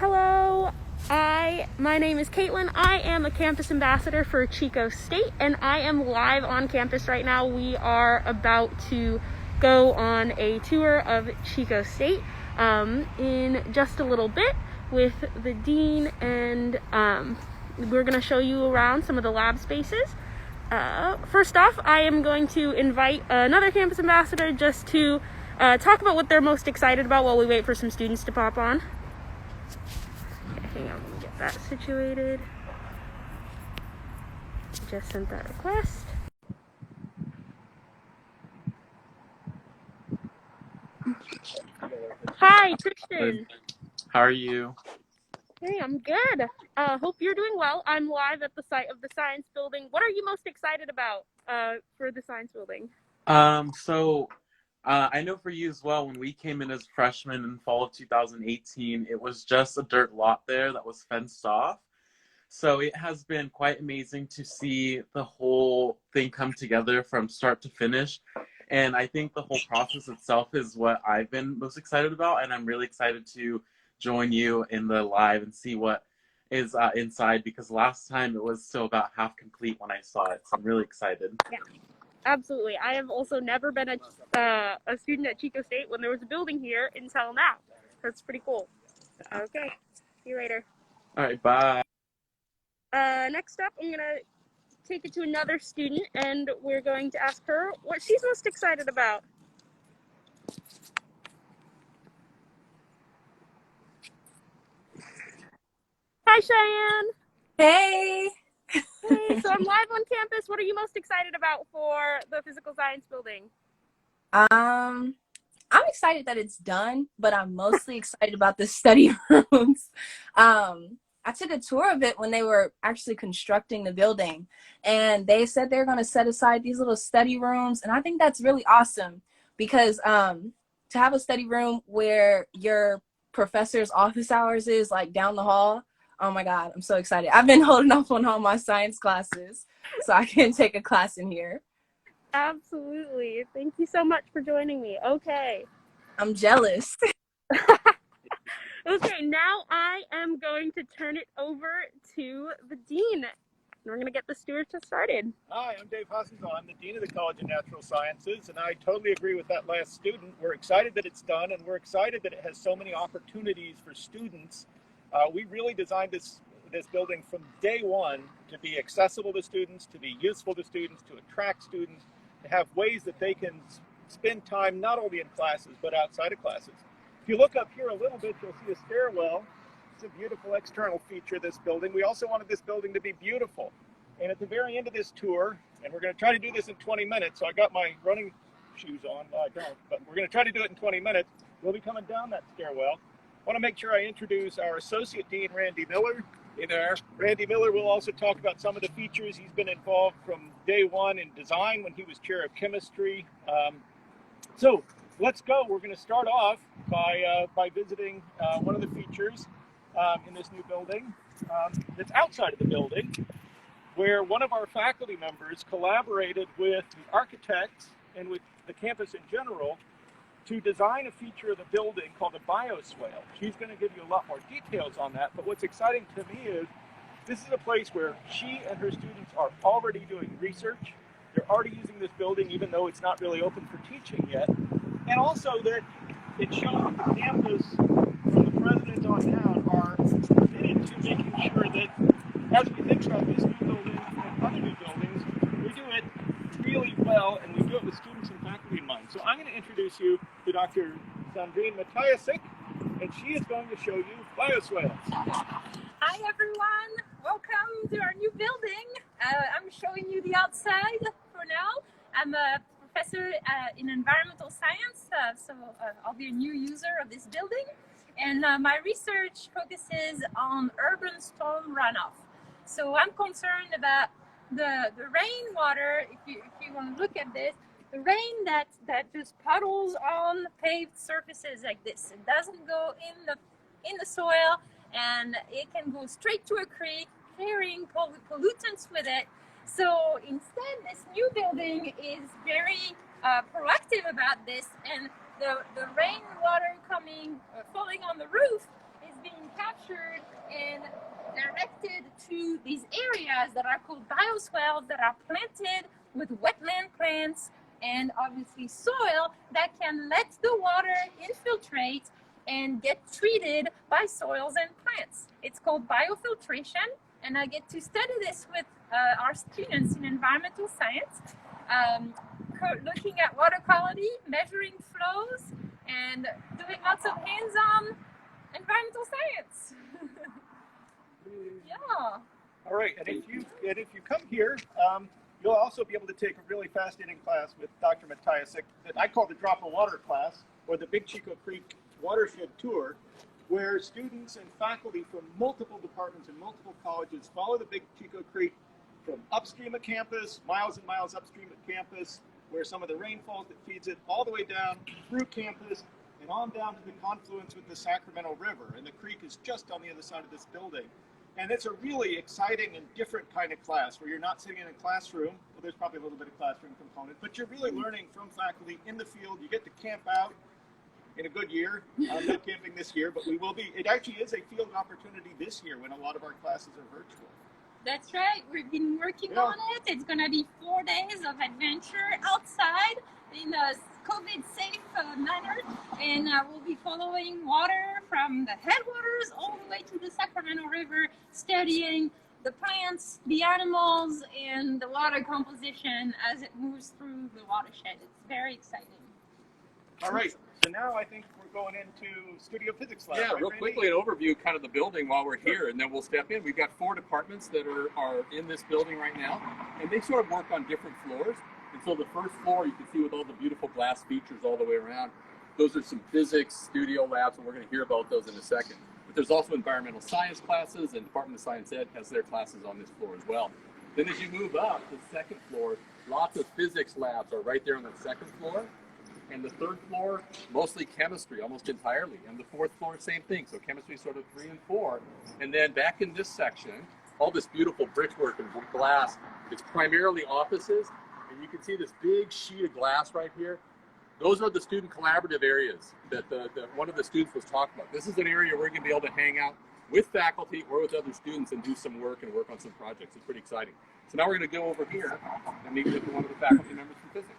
Hello, my name is Caitlin. I am a campus ambassador for Chico State, and I am live on campus right now. We are about to go on a tour of Chico State in just a little bit with the dean, and we're going to show you around some of the lab spaces. First off, I am going to invite another campus ambassador just to talk about what they're most excited about while we wait for some students to pop on. Okay, hang on, let me get that situated. Just sent that request. Hi, Tristan. How are you? Hey, I'm good. Hope you're doing well. I'm live at the site of the science building. What are you most excited about for the science building? I know for you as well, when we came in as freshmen in fall of 2018, it was just a dirt lot there that was fenced off. So it has been quite amazing to see the whole thing come together from start to finish. And I think the whole process itself is what I've been most excited about. And I'm really excited to join you in the live and see what is inside, because last time it was still about half complete when I saw it. So I'm really excited. Yeah. Absolutely. I have also never been a student at Chico State when there was a building here until now. That's pretty cool. Okay. See you later. All right. Bye. Next up, I'm going to take it to another student, and we're going to ask her what she's most excited about. Hi, Cheyenne. Hey. Hey, so I'm live on campus. What are you most excited about for the physical science building? I'm excited that it's done, but I'm mostly excited about the study rooms. I took a tour of it when they were actually constructing the building, and they said they're going to set aside these little study rooms, and I think that's really awesome because to have a study room where your professor's office hours is like down the hall. Oh my God, I'm so excited. I've been holding off on all my science classes so I can take a class in here. Absolutely. Thank you so much for joining me. Okay. I'm jealous. Okay, now I am going to turn it over to the dean. We're going to get the tour started. Hi, I'm Dave Hassenthal. I'm the Dean of the College of Natural Sciences, and I totally agree with that last student. We're excited that it's done, and we're excited that it has so many opportunities for students. We really designed this building from day one to be accessible to students, to be useful to students, to attract students, to have ways that they can spend time not only in classes, but outside of classes. If you look up here a little bit, you'll see a stairwell. It's a beautiful external feature of this building. We also wanted this building to be beautiful. And at the very end of this tour, and we're going to try to do this in 20 minutes, so I got my running shoes on. Well, I don't, but we're going to try to do it in 20 minutes. We'll be coming down that stairwell. I want to make sure I introduce our Associate Dean, Randy Miller. Hey there. Randy Miller will also talk about some of the features. He's been involved from day one in design when he was chair of chemistry. So let's go. We're going to start off by visiting one of the features in this new building that's outside of the building, where one of our faculty members collaborated with the architects and with the campus in general to design a feature of the building called a Bioswale. She's going to give you a lot more details on that, but what's exciting to me is this is a place where she and her students are already doing research. They're already using this building even though it's not really open for teaching yet. And also that it shows that the campus, from the president on down, are committed to making sure that as we think about this new building and other new buildings, we do it really well, and we do it with students and faculty in mind. So I'm going to introduce you to Dr. Sandrine Matayasik, and she is going to show you Bioswale. Hi everyone, welcome to our new building. I'm showing you the outside for now. I'm a professor in environmental science, so I'll be a new user of this building. And my research focuses on urban storm runoff. So I'm concerned about the rainwater. If you want to look at this, the rain that just puddles on paved surfaces like this. It doesn't go in the soil, and it can go straight to a creek, carrying pollutants with it. So instead, this new building is very proactive about this, and the rainwater falling on the roof is being captured captured and directed to these areas that are called bioswales that are planted with wetland plants and obviously soil that can let the water infiltrate and get treated by soils and plants. It's called biofiltration, and I get to study this with our students in environmental science, looking at water quality, measuring flows, and doing lots of hands-on environmental science. Yeah. All right, and if you come here, you'll also be able to take a really fascinating class with Dr. Matayasik that I call the Drop of Water class, or the Big Chico Creek Watershed Tour, where students and faculty from multiple departments and multiple colleges follow the Big Chico Creek from upstream of campus, miles and miles upstream of campus, where some of the rain falls that feeds it, all the way down through campus and on down to the confluence with the Sacramento River. And the creek is just on the other side of this building. And it's a really exciting and different kind of class where you're not sitting in a classroom. Well, there's probably a little bit of classroom component, but you're really learning from faculty in the field. You get to camp out in a good year. I'm not camping this year, but we will be. It actually is a field opportunity this year when a lot of our classes are virtual. That's right. We've been working on it. It's going to be 4 days of adventure outside in a COVID-safe manner, and we'll be following water from the headwaters all the way to the Sacramento River, studying the plants, the animals, and the water composition as it moves through the watershed. It's very exciting. All right. So now I think we're going into Studio Physics Lab. Yeah, right, real Randy? quickly, an overview kind of the building while we're here, and then we'll step in. We've got 4 departments that are in this building right now, and they sort of work on different floors. And so the first floor, you can see with all the beautiful glass features all the way around, those are some physics studio labs, and we're going to hear about those in a second. But there's also environmental science classes, and Department of Science Ed has their classes on this floor as well. Then as you move up to the second floor, lots of physics labs are right there on that second floor. And the third floor, mostly chemistry, almost entirely. And the fourth floor, same thing. So chemistry sort of 3 and 4. And then back in this section, all this beautiful brickwork and glass, it's primarily offices. And you can see this big sheet of glass right here. Those are the student collaborative areas that one of the students was talking about. This is an area where we're going to be able to hang out with faculty or with other students and do some work and work on some projects. It's pretty exciting. So now we're going to go over here and meet with one of the faculty members from physics.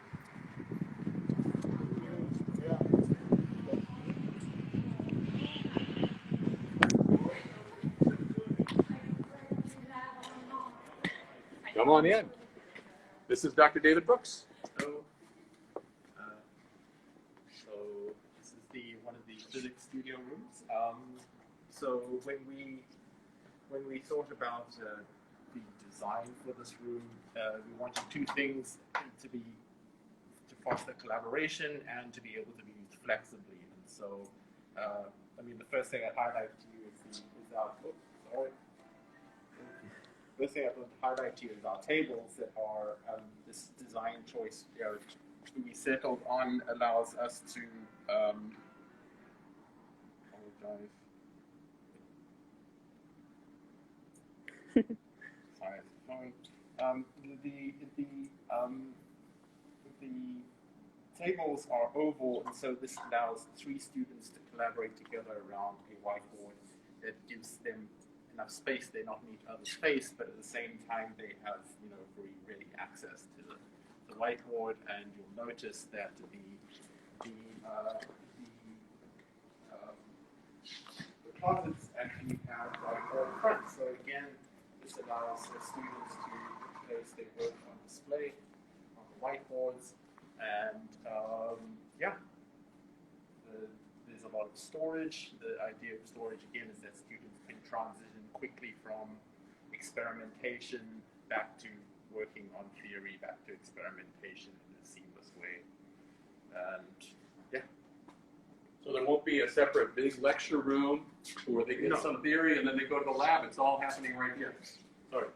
Come on in. This is Dr. David Brooks. So this is one of the physics studio rooms. So when we thought about the design for this room, we wanted 2 things to foster collaboration and to be able to be used flexibly. And so, I mean, the first thing I'd highlight to you is our. First thing I want to highlight to you is our tables that are this design choice we settled on allows us to apologize. Sorry, phone. The tables are oval, and so this allows 3 students to collaborate together around a whiteboard. It gives them enough space. They not need other space, but at the same time they have free ready access to the whiteboard. And you'll notice that the closets actually have whiteboard front. So again, this allows the students to place their work on display on the whiteboards, and there's a lot of storage. The idea of storage again is that students can transition quickly from experimentation back to working on theory, back to experimentation in a seamless way. And So there won't be a separate big lecture room where they get some theory and then they go to the lab. It's all happening right here. sorry,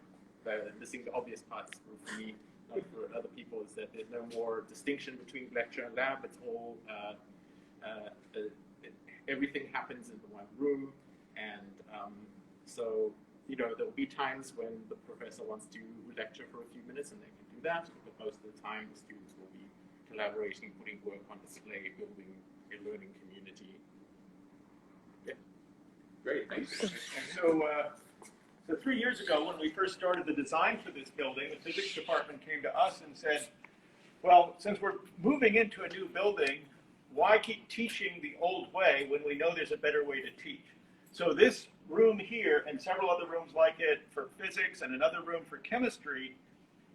missing the obvious parts for me, not for other people, is that there's no more distinction between lecture and lab. It's all everything happens in the one room, and so there'll be times when the professor wants to lecture for a few minutes and they can do that, but most of the time the students will be collaborating, putting work on display, building a learning community. Great, thanks. So 3 years ago, when we first started the design for this building, the physics department came to us and said, well, since we're moving into a new building, why keep teaching the old way when we know there's a better way to teach? So this room here and several other rooms like it for physics and another room for chemistry,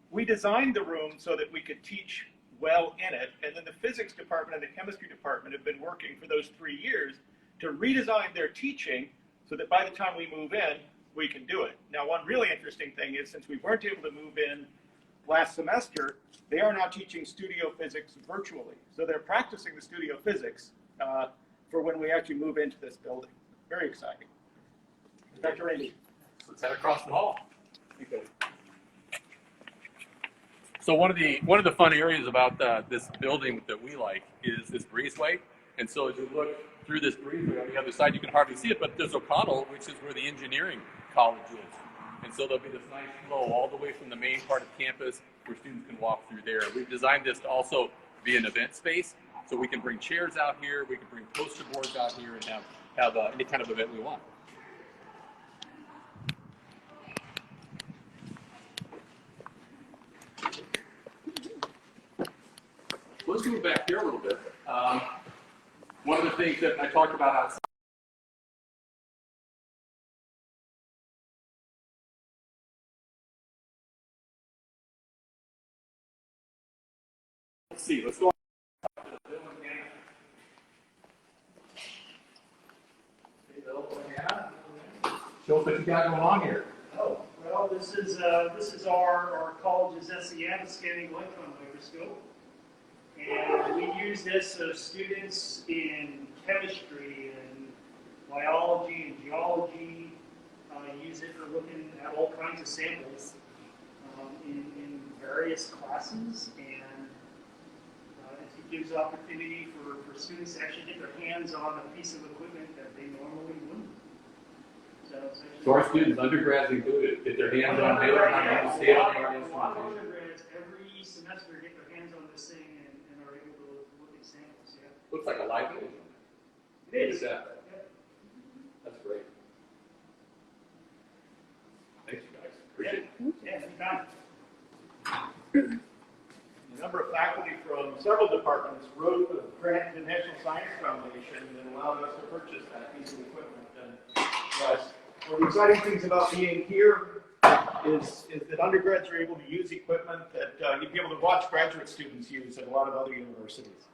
we designed the room so that we could teach well in it. And then the physics department and the chemistry department have been working for those 3 years to redesign their teaching so that by the time we move in, we can do it. Now, one really interesting thing is since we weren't able to move in last semester, they are now teaching studio physics virtually. So they're practicing the studio physics for when we actually move into this building. Very exciting. Dr. Randy. Let's head across the hall. Okay. So one of the fun areas about this building that we like is this breezeway. And so as you look through this breezeway on the other side, you can hardly see it, but there's O'Connell, which is where the engineering college is. And so there'll be this nice flow all the way from the main part of campus where students can walk through there. We've designed this to also be an event space, so we can bring chairs out here, we can bring poster boards out here and have any kind of event we want. Let's move back here a little bit. One of the things that I talked about outside. Let's see, let's go on. Show us what you got going on here. Oh, well, this is our college's SEM, scanning electron microscope. And we use this so students in chemistry and biology and geology use it for looking at all kinds of samples in various classes. And it gives opportunity for students to actually get their hands on a piece of equipment that they normally wouldn't. So our students, undergrads included, get their hands on it, state-of-the-art instrumentation. Undergrads every semester get their hands on this thing and are able to look at samples. Yeah. Looks like a live image. It is. Yeah. That's great. Thanks, you guys. Appreciate it. Yeah, anytime. A number of faculty from several departments wrote a grant to the National Science Foundation that allowed us to purchase that piece of equipment. And one of the exciting things about being here is that undergrads are able to use equipment that you'd be able to watch graduate students use at a lot of other universities.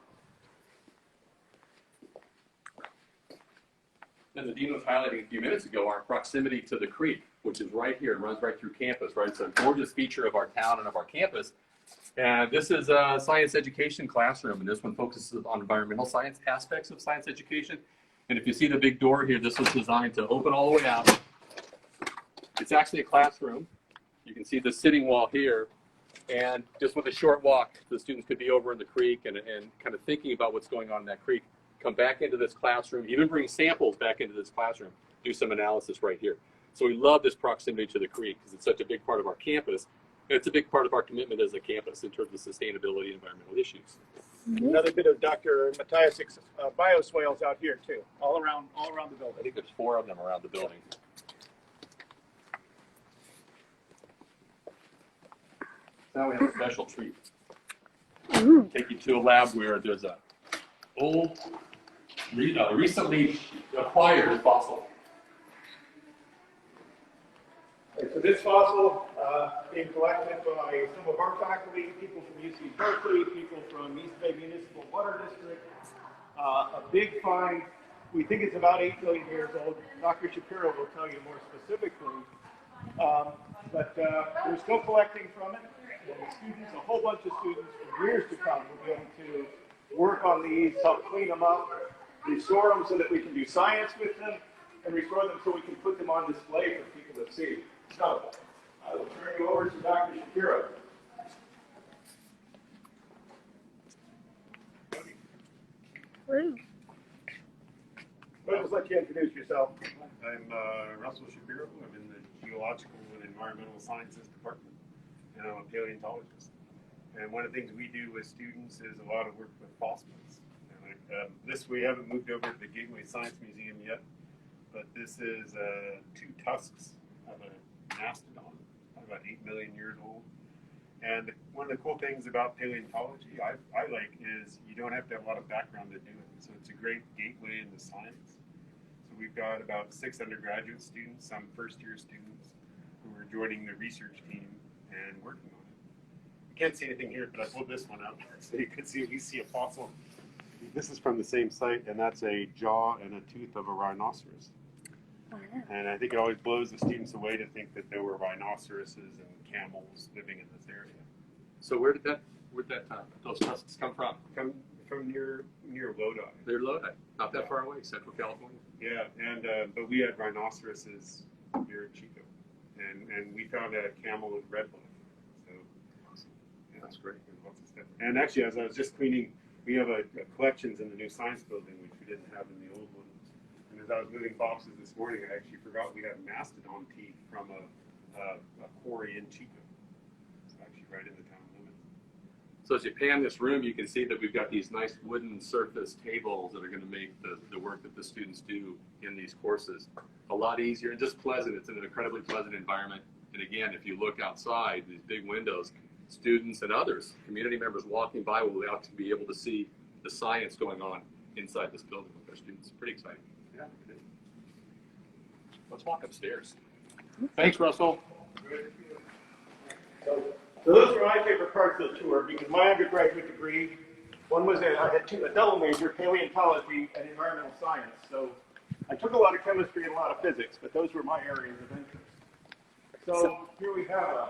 And the dean was highlighting a few minutes ago our proximity to the creek, which is right here. It runs right through campus, right? It's a gorgeous feature of our town and of our campus. And this is a science education classroom, and this one focuses on environmental science aspects of science education. And if you see the big door here, this was designed to open all the way out. It's actually a classroom. You can see the sitting wall here. And just with a short walk, the students could be over in the creek and kind of thinking about what's going on in that creek, come back into this classroom, even bring samples back into this classroom, do some analysis right here. So we love this proximity to the creek because it's such a big part of our campus. And it's a big part of our commitment as a campus in terms of sustainability and environmental issues. Another bit of Dr. Matayasik's bioswales out here too, all around the building. I think there's 4 of them around the building. Now we have a special treat. Take you to a lab where there's a old, recently acquired fossil. Okay, so this fossil being collected by some of our faculty, people from UC Berkeley, people from East Bay Municipal Water District. A big find. We think it's about 8 billion years old. Dr. Shapiro will tell you more specifically. But we're still collecting from it. And the students, a whole bunch of students for years to come, will be able to work on these, help clean them up, restore them so that we can do science with them, and restore them so we can put them on display for people to see. So, I will turn you over to Dr. Shapiro. I'll just let you introduce yourself. I'm Russell Shapiro. I'm in the Geological and Environmental Sciences Department, and I'm a paleontologist. And one of the things we do with students is a lot of work with fossils. And we haven't moved over to the Gateway Science Museum yet, but this This is 2 tusks of a mastodon, about 8 million years old. And one of the cool things about paleontology I like is you don't have to have a lot of background to do it. So it's a great gateway into science. So we've got about 6 undergraduate students, some first-year students, who are joining the research team and working on it. You can't see anything here, but I pulled this one out so you can see, we see a fossil. This is from the same site, and that's a jaw and a tooth of a rhinoceros. Oh, yeah. And I think it always blows the students away to think that there were rhinoceroses and camels living in this area. So where did those tusks come from? Come from near Lodi. They're Lodi, not that far away, Central California. Yeah, and but we had rhinoceroses here in Chico, and we found a camel with red blood. So awesome. Yeah, that's great. There's lots of stuff. And actually, as I was just cleaning, we have a collections in the new science building, which we didn't have in the old one. And as I was moving boxes this morning, I actually forgot we had mastodon teeth from a quarry in Chico. It's actually right in the town limits. So as you pan this room, you can see that we've got these nice wooden surface tables that are going to make the work that the students do in these courses a lot easier and just pleasant. It's an incredibly pleasant environment. And again, if you look outside, these big windows, students and others, community members walking by will be able to be able to see the science going on inside this building with their students. Pretty exciting. Yeah. Let's walk upstairs. Thanks, Russell. So those are my favorite parts of the tour because my undergraduate degree, I had a double major, paleontology and environmental science. So I took a lot of chemistry and a lot of physics, but those were my areas of interest. So here we have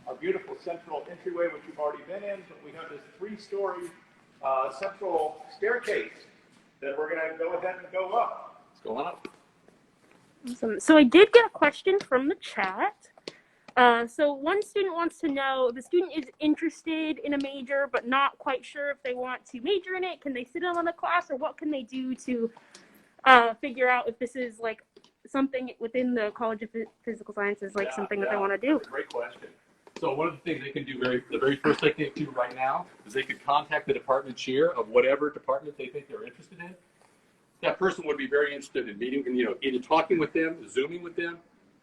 a beautiful central entryway, which you've already been in, but we have this 3-story central staircase that we're going to go ahead and go up. Let's go on up. Awesome. So I did get a question from the chat. So one student wants to know if a student is interested in a major but not quite sure if they want to major in it, can they sit in on the class, or what can they do to figure out if this is like something within the College of Physical Sciences, like something that they want to do? Great question. So one of the things they can do the very first thing they can do right now is they could contact the department chair of whatever department they think they're interested in. That person would be very interested in meeting, either talking with them, Zooming with them,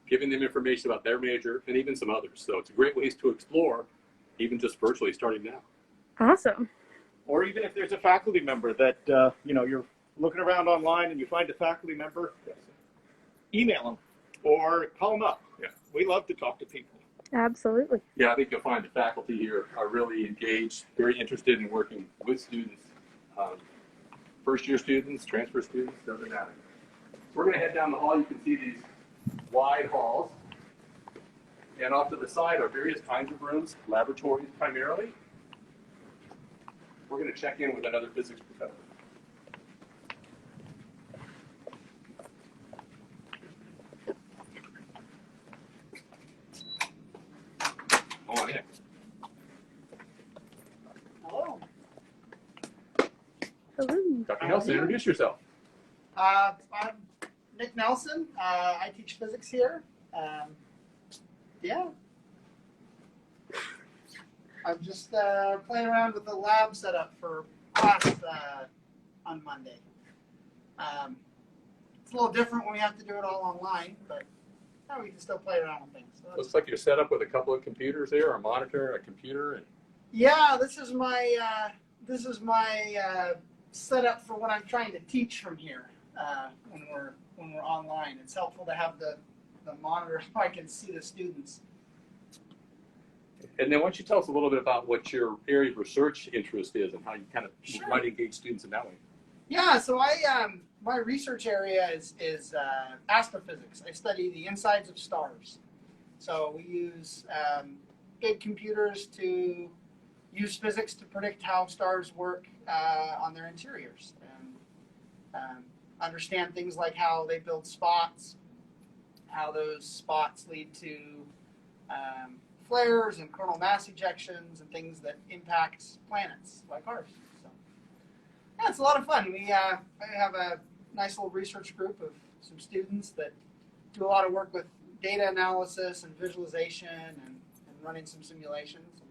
giving them information about their major, and even some others. So it's a great ways to explore, even just virtually starting now. Awesome. Or even if there's a faculty member that, you're looking around online and you find a faculty member, email them or call them up. Yeah. We love to talk to people. Absolutely. Yeah, I think you'll find the faculty here are really engaged, very interested in working with students. First-year students, transfer students, doesn't matter. We're going to head down the hall. You can see these wide halls. And off to the side are various kinds of rooms, laboratories primarily. We're going to check in with another physics professor. Oh, yeah. Hello. Hello. Dr. Nelson, introduce yourself. I'm Nick Nelson. I teach physics here. Yeah. I'm just playing around with the lab setup for class on Monday. It's a little different when we have to do it all online, but we can still play around with things. So Looks like you're set up with a couple of computers there, a monitor, a computer. And yeah, this is my setup for what I'm trying to teach from here when we're online. It's helpful to have the monitor so I can see the students. then why don't you tell us a little bit about what your area of research interest is and how you kind of Sure. might engage students in that way. Yeah, so my research area is astrophysics. I study the insides of stars. So we use big computers to use physics to predict how stars work on their interiors and understand things like how they build spots, how those spots lead to flares and coronal mass ejections and things that impact planets like ours. So yeah, it's a lot of fun. I have a nice little research group of some students that do a lot of work with data analysis and visualization and running some simulations.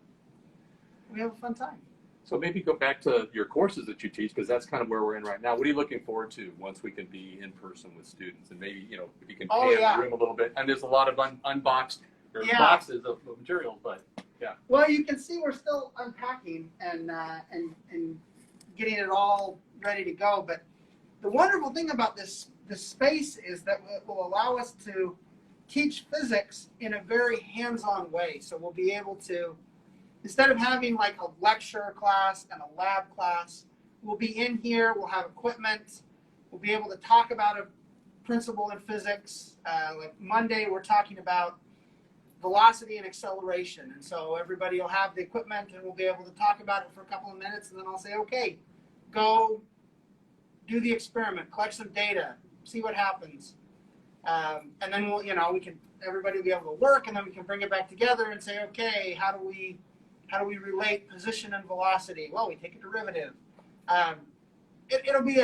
We have a fun time. So maybe go back to your courses that you teach, because that's kind of where we're in right now. What are you looking forward to once we can be in person with students? And maybe, you know, if you can pan the room a little bit. And there's a lot of unboxed boxes of materials, but yeah. Well, you can see we're still unpacking and getting it all ready to go. But the wonderful thing about this space is that it will allow us to teach physics in a very hands-on way. So we'll be able to, instead of having like a lecture class and a lab class, we'll be in here, we'll have equipment, we'll be able to talk about a principle in physics. Like Monday, we're talking about velocity and acceleration. And so everybody will have the equipment and we'll be able to talk about it for a couple of minutes, and then I'll say, okay, go do the experiment, collect some data, see what happens. And then we'll, everybody will be able to work, and then we can bring it back together and say, okay, how do we relate position and velocity? Well, we take a derivative. It'll be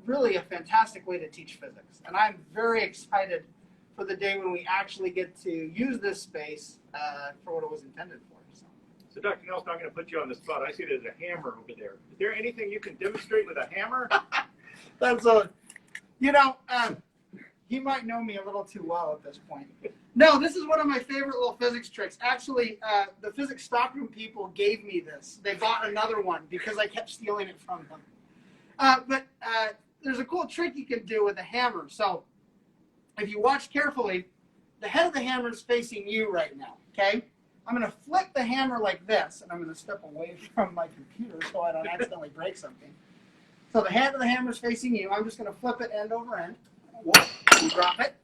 really a fantastic way to teach physics. And I'm very excited for the day when we actually get to use this space for what it was intended for. So Dr. Nelson, I'm going to put you on the spot. I see there's a hammer over there. Is there anything you can demonstrate with a hammer? That's he might know me a little too well at this point. No, this is one of my favorite little physics tricks. Actually, the physics stockroom people gave me this. They bought another one because I kept stealing it from them. But there's a cool trick you can do with a hammer. So if you watch carefully, the head of the hammer is facing you right now, okay? I'm going to flip the hammer like this, and I'm going to step away from my computer so I don't accidentally break something. So the head of the hammer is facing you. I'm just going to flip it end over end. Whoop, and drop it.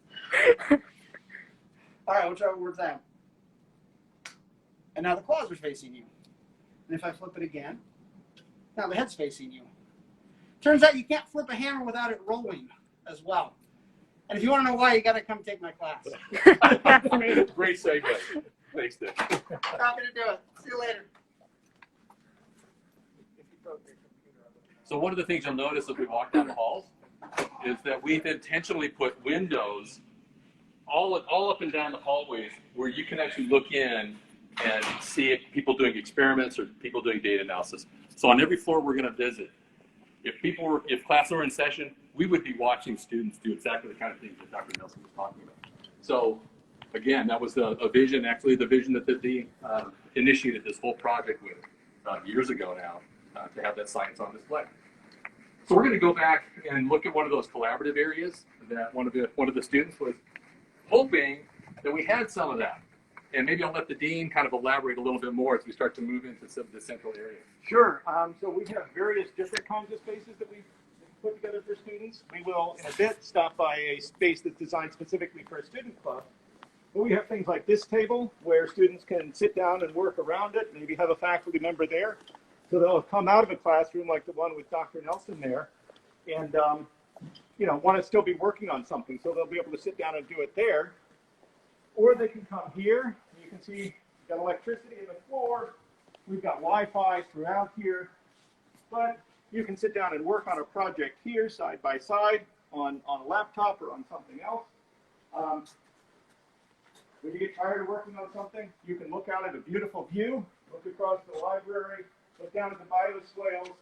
All right, whichever word's that. And now the claws are facing you. And if I flip it again, now the head's facing you. Turns out you can't flip a hammer without it rolling as well. And if you want to know why, you got to come take my class. Great segue. Thanks, Dick. Happy to do it. See you later. So one of the things you'll notice as we walk down the halls is that we've intentionally put windows all up and down the hallways where you can actually look in and see people doing experiments or people doing data analysis. So on every floor we're going to visit, if class were in session, we would be watching students do exactly the kind of things that Dr. Nelson was talking about. So again, that was a vision, actually the vision that the dean initiated this whole project with years ago now, to have that science on display. So we're going to go back and look at one of those collaborative areas that one of the students was hoping that we had some of that. And maybe I'll let the dean kind of elaborate a little bit more as we start to move into some of the central areas. Sure. So we have various different kinds of spaces that we put together for students. We will, in a bit, stop by a space that's designed specifically for a student club. But we have things like this table where students can sit down and work around it, maybe have a faculty member there. So they'll come out of a classroom like the one with Dr. Nelson there and, want to still be working on something. So they'll be able to sit down and do it there. Or they can come here. You can see we've got electricity in the floor. We've got Wi-Fi throughout here. But you can sit down and work on a project here side by side on a laptop or on something else. When you get tired of working on something, you can look out at a beautiful view, look across the library, look down at the Bioswales,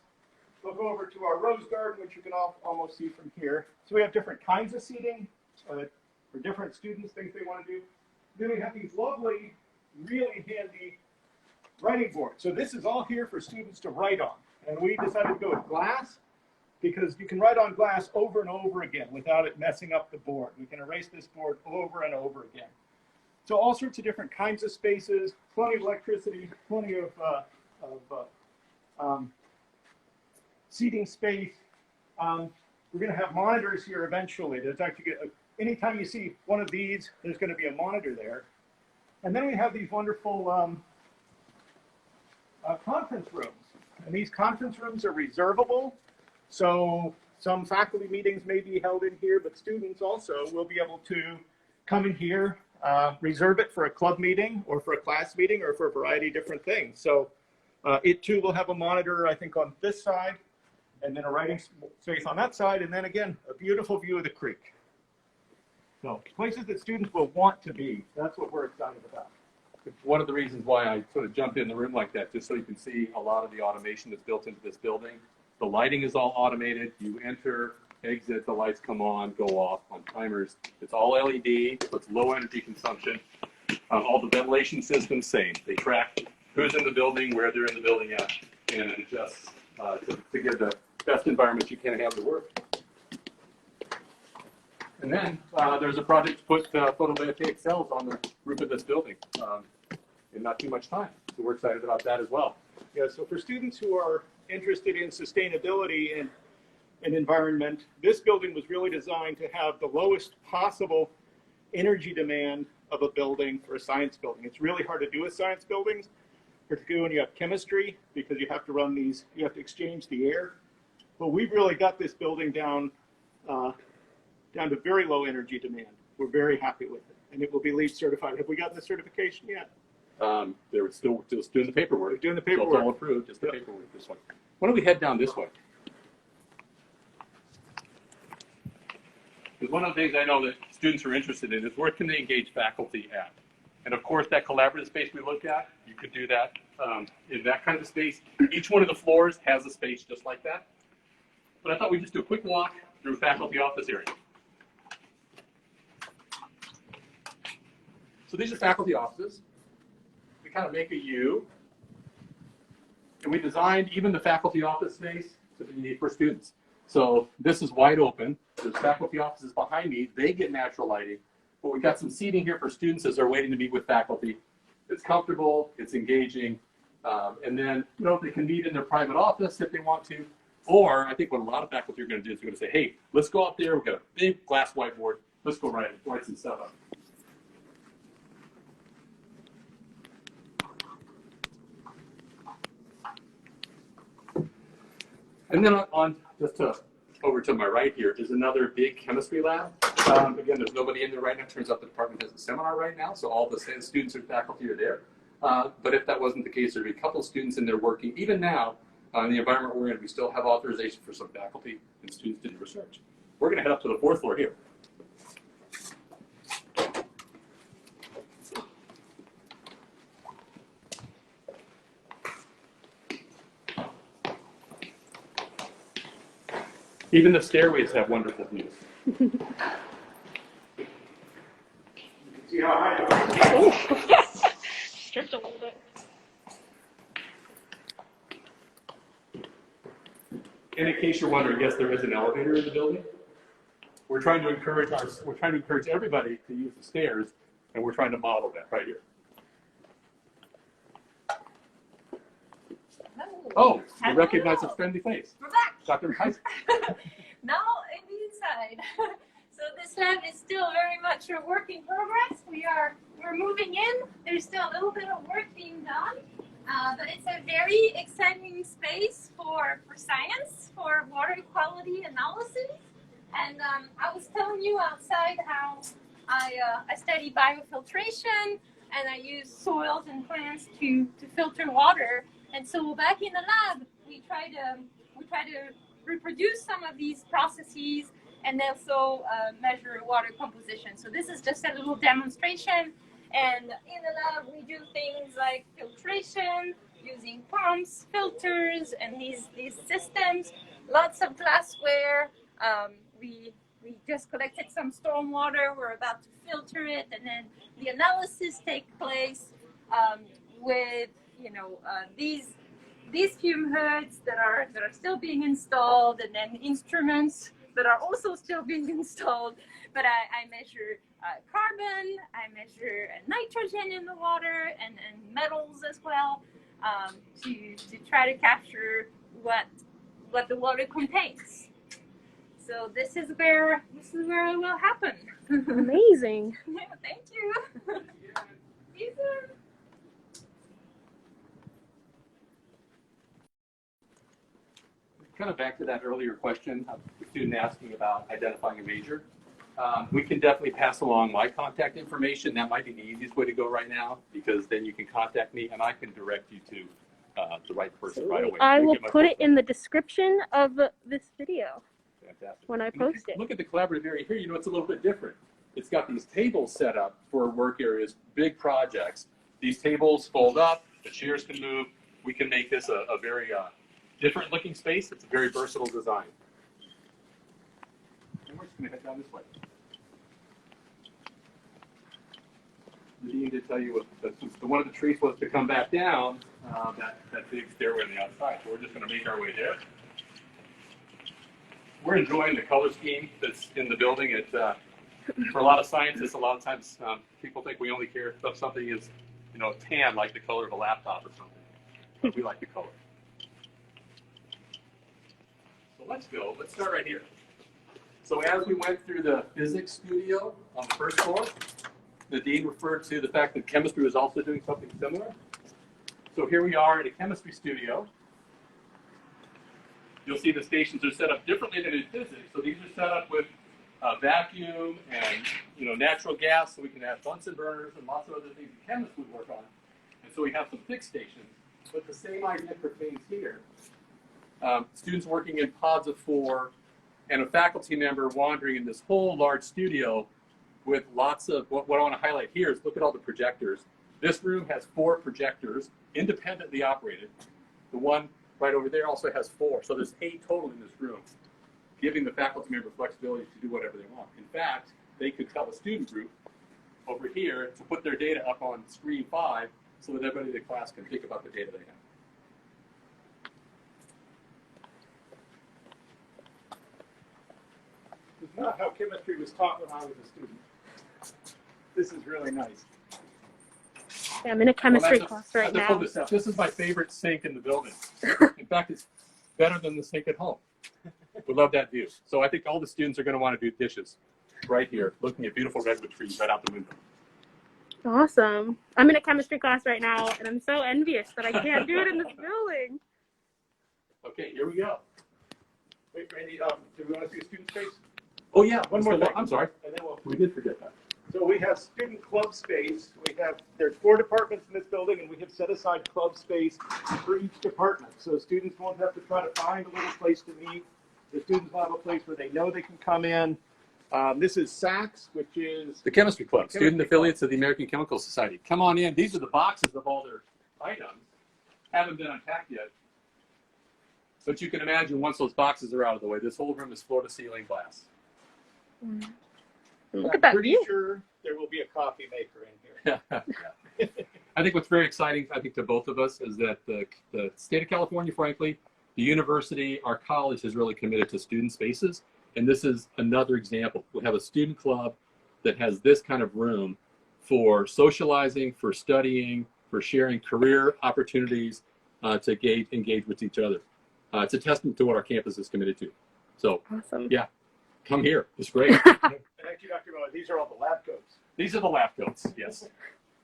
look over to our rose garden, which you can almost see from here. So we have different kinds of seating for different students, things they want to do. Then we have these lovely, really handy writing boards. So this is all here for students to write on. And we decided to go with glass because you can write on glass over and over again without it messing up the board. We can erase this board over and over again. So all sorts of different kinds of spaces, plenty of electricity, plenty of seating space. We're going to have monitors here eventually. There's actually anytime you see one of these, there's going to be a monitor there. And then we have these wonderful conference rooms. And these conference rooms are reservable. So some faculty meetings may be held in here, but students also will be able to come in here, reserve it for a club meeting or for a class meeting or for a variety of different things. So it too will have a monitor, I think, on this side, and then a writing space on that side, and then again, a beautiful view of the creek. So places that students will want to be, that's what we're excited about. one of the reasons why I sort of jumped in the room like that, just so you can see a lot of the automation that's built into this building. The lighting is all automated. You enter, exit, the lights come on, go off on timers. It's all LED, so it's low energy consumption. All the ventilation systems, same. They track who's in the building, where they're in the building at, and it adjusts to give the best environment you can have to work. And then there's a project to put photovoltaic cells on the roof of this building in not too much time. So we're excited about that as well. Yeah, so for students who are interested in sustainability and environment, this building was really designed to have the lowest possible energy demand of a building for a science building. It's really hard to do with science buildings, particularly when you have chemistry, because you have to run these, you have to exchange the air. But we've really got this building down to very low energy demand. We're very happy with it, and it will be LEED certified. Have we gotten the certification yet? They were still just doing the paperwork. We're doing the paperwork. So it's all approved, just the paperwork this one. Why don't we head down this way? Because one of the things I know that students are interested in is where can they engage faculty at? And of course, that collaborative space we looked at, you could do that in that kind of space. Each one of the floors has a space just like that. But I thought we'd just do a quick walk through faculty office area. So these are faculty offices. We kind of make a U. And we designed even the faculty office space to be for students. So this is wide open. There's faculty offices behind me. They get natural lighting. But we've got some seating here for students as they're waiting to meet with faculty. It's comfortable, it's engaging. And then, you know, they can meet in their private office if they want to. Or I think what a lot of faculty are going to do is they're going to say, hey, let's go out there. We've got a big glass whiteboard. Let's go write some stuff up. And then over to my right here is another big chemistry lab. Again, there's nobody in there right now. Turns out the department has a seminar right now, so all the students and faculty are there. But if that wasn't the case, there'd be a couple of students in there working. Even now, in the environment we're in, we still have authorization for some faculty and students to do research. We're going to head up to the 4th floor here. Even the stairways have wonderful views. See how high it is? Stripped a little bit. And in case you're wondering, yes, there is an elevator in the building. We're trying to encourage everybody to use the stairs, and we're trying to model that right here. Oh, you recognize a friendly face. We're back. Dr. Matayasik. Now in the inside. So this lab is still very much a work in progress. We're moving in. There's still a little bit of work being done. But it's a very exciting space for science, for water quality analysis. And I was telling you outside how I study biofiltration, and I use soils and plants to filter water. And so back in the lab, we try to reproduce some of these processes and also measure water composition. So this is just a little demonstration. And in the lab, we do things like filtration, using pumps, filters, and these systems. Lots of glassware. We just collected some storm water. We're about to filter it, and then the analysis takes place with these fume hoods that are still being installed, and then instruments that are also still being installed. But I measure carbon, I measure nitrogen in the water, and metals as well, to try to capture what the water contains. So this is where it will happen. Amazing. Yeah, thank you. These are Kind of back to that earlier question, the student asking about identifying a major. We can definitely pass along my contact information. That might be the easiest way to go right now, because then you can contact me and I can direct you to the right person right away. I will put it in the description of this video. Fantastic. When I post it. Look at the collaborative area here. You know, it's a little bit different. It's got these tables set up for work areas, big projects. These tables fold up, the chairs can move. We can make this a very different looking space. It's a very versatile design. And we're just going to head down this way. The dean did tell you that since one of the trees was to come back down, that big stairway on the outside. So we're just going to make our way there. We're enjoying the color scheme that's in the building. For a lot of scientists, a lot of times people think we only care if something is, tan, like the color of a laptop or something. But we like the color. So let's go. Let's start right here. So as we went through the physics studio on the first floor, the dean referred to the fact that chemistry was also doing something similar. So here we are in a chemistry studio. You'll see the stations are set up differently than in physics. So these are set up with vacuum and natural gas, so we can have Bunsen burners and lots of other things that chemists would work on. And so we have some fixed stations, but the same idea pertains here. Students working in pods of 4 and a faculty member wandering in this whole large studio with lots of, what I want to highlight here is look at all the projectors. This room has 4 projectors, independently operated. The one right over there also has 4, so there's 8 total in this room, giving the faculty member flexibility to do whatever they want. In fact, they could tell a student group over here to put their data up on screen 5 so that everybody in the class can think about the data they have. This is not how chemistry was taught when I was a student. This is really nice. Yeah, I'm in a chemistry class right now. This is my favorite sink in the building. In fact, it's better than the sink at home. We love that view. So I think all the students are going to want to do dishes right here, looking at beautiful redwood trees right out the window. Awesome. I'm in a chemistry class right now, and I'm so envious that I can't do it in this building. Okay, here we go. Wait, Randy, do we want to see a student space? Oh yeah, One more thing. I'm sorry. And then We did forget that. So we have student club space. There's 4 departments in this building, and we have set aside club space for each department. So students won't have to try to find a little place to meet. The students will have a place where they know they can come in. This is SACS, which is The Chemistry Club, student affiliates of the American Chemical Society. Come on in. These are the boxes of all their items. Haven't been unpacked yet. But you can imagine once those boxes are out of the way, this whole room is floor-to-ceiling glass. Look at that pretty view. sure there will be a coffee maker in here. I think what's very exciting, to both of us, is that the state of California, frankly, the university, our college has really committed to student spaces. And this is another example. We have a student club that has this kind of room for socializing, for studying, for sharing career opportunities, to engage with each other. It's a testament to what our campus is committed to. So, Awesome. Yeah, come here. It's great. And actually, Dr. Miller, these are all the lab coats. These are the lab coats, yes.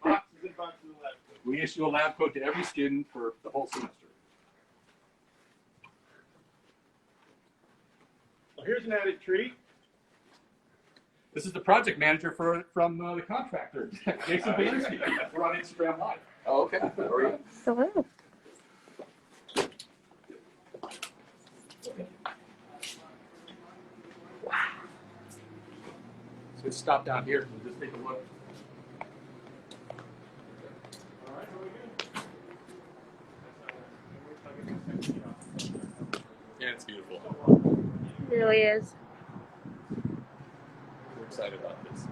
Boxes and boxes of lab coats. We issue a lab coat to every student for the whole semester. Well, here's an added treat. This is the project manager from the contractor, Jason Bansky. We're on Instagram Live. Oh, okay. How are you? Hello. So let's stop down here and just take a look. All right, Yeah, it's beautiful. It really is. We're excited about this.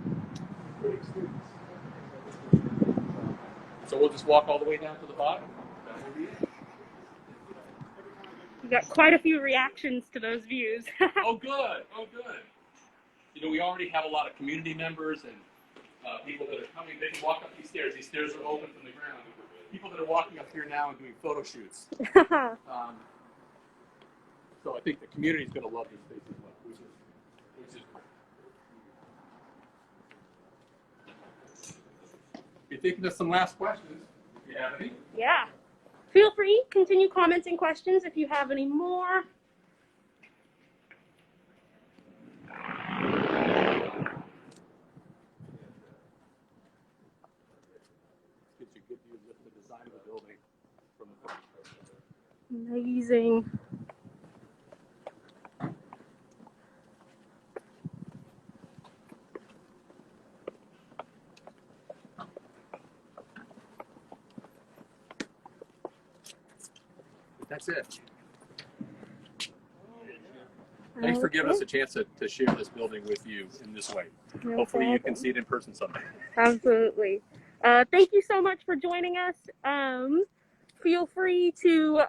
So we'll just walk all the way down to the bottom. That will be it. We got quite a few reactions to those views. Oh, good. Oh, good. We already have a lot of community members and people that are coming. They can walk up these stairs. These stairs are open from the ground. People that are walking up here now and doing photo shoots. So I think the community is going to love this space as well, which is great. You're thinking of some last questions. Do you have any? Yeah. Feel free, continue commenting questions if you have any more. Gives you a good view of the design of the building from the front. Amazing. That's it. Thanks for giving us a chance to share this building with you in this way. No Hopefully you problem. can see it in person someday. Absolutely. Thank you so much for joining us. Feel free to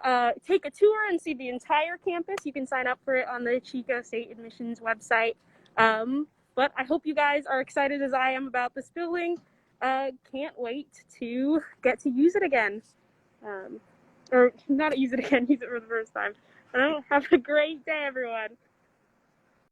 take a tour and see the entire campus. You can sign up for it on the Chico State admissions website. But I hope you guys are excited as I am about this building. Can't wait to get to use it again. Or not use it again, use it for the first time. Have a great day, everyone.